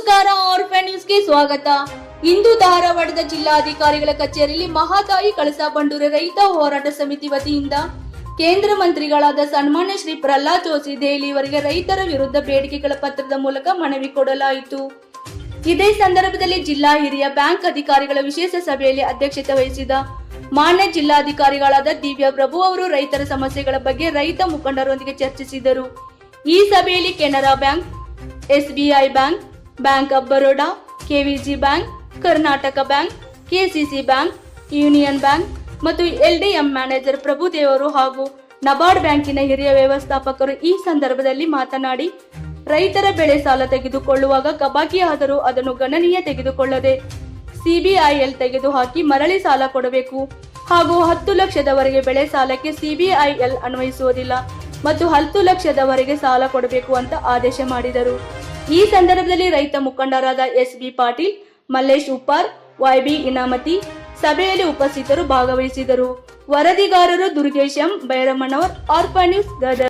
ನಮಸ್ಕಾರ, ಆರ್ಫನ್ ನ್ಯೂಸ್ಗೆ ಸ್ವಾಗತ. ಇಂದು ಧಾರವಾಡದ ಜಿಲ್ಲಾಧಿಕಾರಿಗಳ ಕಚೇರಿಯಲ್ಲಿ ಮಹಾತಾಯಿ ಕಳಸಾ ಬಂಡೂರಿ ರೈತ ಹೋರಾಟ ಸಮಿತಿ ವತಿಯಿಂದ ಕೇಂದ್ರ ಮಂತ್ರಿಗಳಾದ ಸನ್ಮಾನ್ಯ ಶ್ರೀ ಪ್ರಹ್ಲಾದ್ ಜೋಶಿ ದೆಹಲಿಯವರಿಗೆ ರೈತರ ವಿರುದ್ಧ ಬೇಡಿಕೆಗಳ ಪತ್ರದ ಮೂಲಕ ಮನವಿ ಕೊಡಲಾಯಿತು. ಇದೇ ಸಂದರ್ಭದಲ್ಲಿ ಜಿಲ್ಲಾ ಹಿರಿಯ ಬ್ಯಾಂಕ್ ಅಧಿಕಾರಿಗಳ ವಿಶೇಷ ಸಭೆಯಲ್ಲಿ ಅಧ್ಯಕ್ಷತೆ ವಹಿಸಿದ ಮಾನ್ಯ ಜಿಲ್ಲಾಧಿಕಾರಿಗಳಾದ ದಿವ್ಯಾ ಪ್ರಭು ಅವರು ರೈತರ ಸಮಸ್ಯೆಗಳ ಬಗ್ಗೆ ರೈತ ಮುಖಂಡರೊಂದಿಗೆ ಚರ್ಚಿಸಿದರು. ಈ ಸಭೆಯಲ್ಲಿ Canara bank, SBI bank, bank of Baroda, KVG bank, Karnataka bank, KCC bank, union bank ಮತ್ತು LDM ಮ್ಯಾನೇಜರ್ ಪ್ರಭುದೇವರು ಹಾಗೂ ನಬಾರ್ಡ್ ಬ್ಯಾಂಕಿನ ಹಿರಿಯ ವ್ಯವಸ್ಥಾಪಕರು ಈ ಸಂದರ್ಭದಲ್ಲಿ ಮಾತನಾಡಿ, ರೈತರ ಬೆಳೆ ಸಾಲ ತೆಗೆದುಕೊಳ್ಳುವಾಗ ಕಬಾಕಿ ಆದರೂ ಅದನ್ನು ಗಣನೀಯ ತೆಗೆದುಕೊಳ್ಳದೆ CBIL ತೆಗೆದುಹಾಕಿ ಮರಳಿ ಸಾಲ ಕೊಡಬೇಕು ಹಾಗೂ 10 ಲಕ್ಷದವರೆಗೆ ಬೆಳೆ ಸಾಲಕ್ಕೆ CBIL ಅನ್ವಯಿಸುವುದಿಲ್ಲ ಮತ್ತು 10 ಲಕ್ಷದವರೆಗೆ ಸಾಲ ಕೊಡಬೇಕು ಅಂತ ಆದೇಶ ಮಾಡಿದರು. ಈ ಸಂದರ್ಭದಲ್ಲಿ ರೈತ ಮುಖಂಡರಾದ SB ಪಾಟೀಲ್, ಮಲ್ಲೇಶ್ ಉಪ್ಪಾರ್, YB ಇನಾಮತಿ ಸಭೆಯಲ್ಲಿ ಉಪಸ್ಥಿತರು ಭಾಗವಹಿಸಿದರು. ವರದಿಗಾರರು Durgesh M, Bairammanavar, orphan news Gadag.